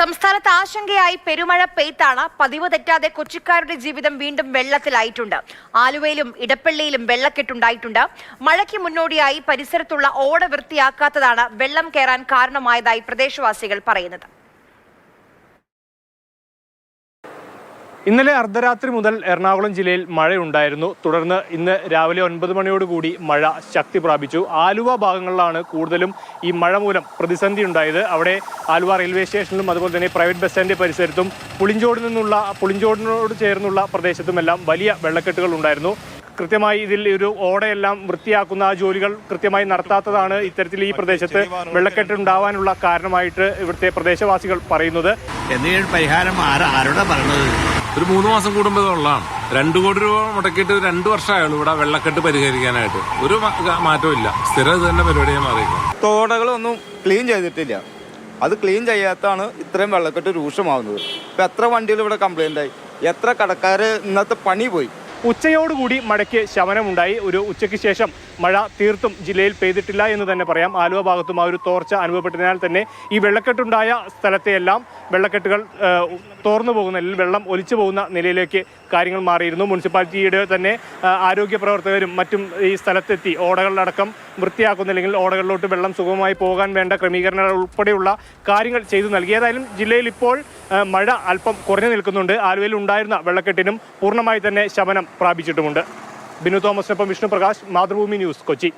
സംസ്ഥാനത്ത് ആശങ്കയായി പെരുമഴ പെയ്ത്താണ് പതിവ് തെറ്റാതെ കൊച്ചിക്കാരുടെ ജീവിതം വീണ്ടും വെള്ളത്തിലായിട്ടുണ്ട്. ആലുവയിലും ഇടപ്പള്ളിയിലും വെള്ളക്കെട്ടുണ്ടായിട്ടുണ്ട്. മഴയ്ക്ക് മുന്നോടിയായി പരിസരത്തുള്ള ഓട വൃത്തിയാക്കാത്തതാണ് വെള്ളം കയറാൻ കാരണമായതായി പ്രദേശവാസികൾ പറയുന്നത്. ഇന്നലെ അർദ്ധരാത്രി മുതൽ എറണാകുളം ജില്ലയിൽ മഴയുണ്ടായിരുന്നു. തുടർന്ന് ഇന്ന് രാവിലെ 9 മണിയോടുകൂടി മഴ ശക്തി പ്രാപിച്ചു. ആലുവ ഭാഗങ്ങളിലാണ് കൂടുതലും ഈ മഴ മൂലം പ്രതിസന്ധി ഉണ്ടായത്. അവിടെ ആലുവ റെയിൽവേ സ്റ്റേഷനിലും അതുപോലെ തന്നെ പ്രൈവറ്റ് ബസ് സ്റ്റാൻഡിന്റെ പരിസരത്തും പുളിഞ്ചോടിനോട് ചേർന്നുള്ള പ്രദേശത്തുമെല്ലാം വലിയ വെള്ളക്കെട്ടുകൾ ഉണ്ടായിരുന്നു. കൃത്യമായി ഇതിൽ ഒരു ഓടയെല്ലാം വൃത്തിയാക്കുന്ന ആ ജോലികൾ കൃത്യമായി നടത്താത്തതാണ് ഇത്തരത്തിൽ ഈ പ്രദേശത്ത് വെള്ളക്കെട്ട് ഉണ്ടാവാനുള്ള കാരണമായിട്ട് ഇവിടുത്തെ പ്രദേശവാസികൾ പറയുന്നത്. പരിഹാരം ആരോടാ പറഞ്ഞത്? ഒരു 3 മാസം കൂടുമ്പോഴുള്ളതാണ്. 2 കോടി രൂപ മുടക്കിയിട്ട് 2 വർഷമായുള്ളൂ ഇവിടെ വെള്ളക്കെട്ട് പരിഹരിക്കാനായിട്ട്. ഒരു മാറ്റവും ഇല്ല. സ്ഥിരം ഇത് തന്നെ പരിപാടിയെ മാറിയിരിക്കും. തോടുകളൊന്നും ക്ലീൻ ചെയ്തിട്ടില്ല. അത് ക്ലീൻ ചെയ്യാത്താണ് ഇത്രയും വെള്ളക്കെട്ട് രൂക്ഷമാവുന്നത്. ഇപ്പം എത്ര വണ്ടികൾ ഇവിടെ കംപ്ലൈൻ്റ് ആയി, എത്ര കടക്കാർ ഇന്നത്തെ പണി പോയി. ഉച്ചയോടുകൂടി മഴയ്ക്ക് ശമനമുണ്ടായി. ഒരു ഉച്ചയ്ക്ക് ശേഷം മഴ തീർത്തും ജില്ലയിൽ പെയ്തിട്ടില്ല എന്ന് തന്നെ പറയാം. ആലുവ ഭാഗത്തും ആ ഒരു തോർച്ച അനുഭവപ്പെട്ടതിനാൽ തന്നെ ഈ വെള്ളക്കെട്ടുണ്ടായ സ്ഥലത്തെയെല്ലാം വെള്ളക്കെട്ടുകൾ തോർന്നു പോകുന്ന അല്ലെങ്കിൽ വെള്ളം ഒലിച്ചു പോകുന്ന നിലയിലേക്ക് കാര്യങ്ങൾ മാറിയിരുന്നു. മുനിസിപ്പാലിറ്റിയുടെ തന്നെ ആരോഗ്യ പ്രവർത്തകരും മറ്റും ഈ സ്ഥലത്തെത്തി ഓടകളിലടക്കം വൃത്തിയാക്കുന്നില്ലെങ്കിൽ ഓടകളിലോട്ട് വെള്ളം സുഗമമായി പോകാൻ വേണ്ട ക്രമീകരണങ്ങൾ ഉൾപ്പെടെയുള്ള കാര്യങ്ങൾ ചെയ്തു നൽകി. ഏതായാലും ജില്ലയിൽ ഇപ്പോൾ മഴ അല്പം കുറഞ്ഞു നിൽക്കുന്നുണ്ട്. ആലുവയിൽ ഉണ്ടായിരുന്ന വെള്ളക്കെട്ടിനും പൂർണ്ണമായി തന്നെ ശമനം പ്രാപിച്ചിട്ടുമുണ്ട്. ബിനു തോമസിനൊപ്പം വിഷ്ണു പ്രകാശ്, മാതൃഭൂമി ന്യൂസ്, കൊച്ചി.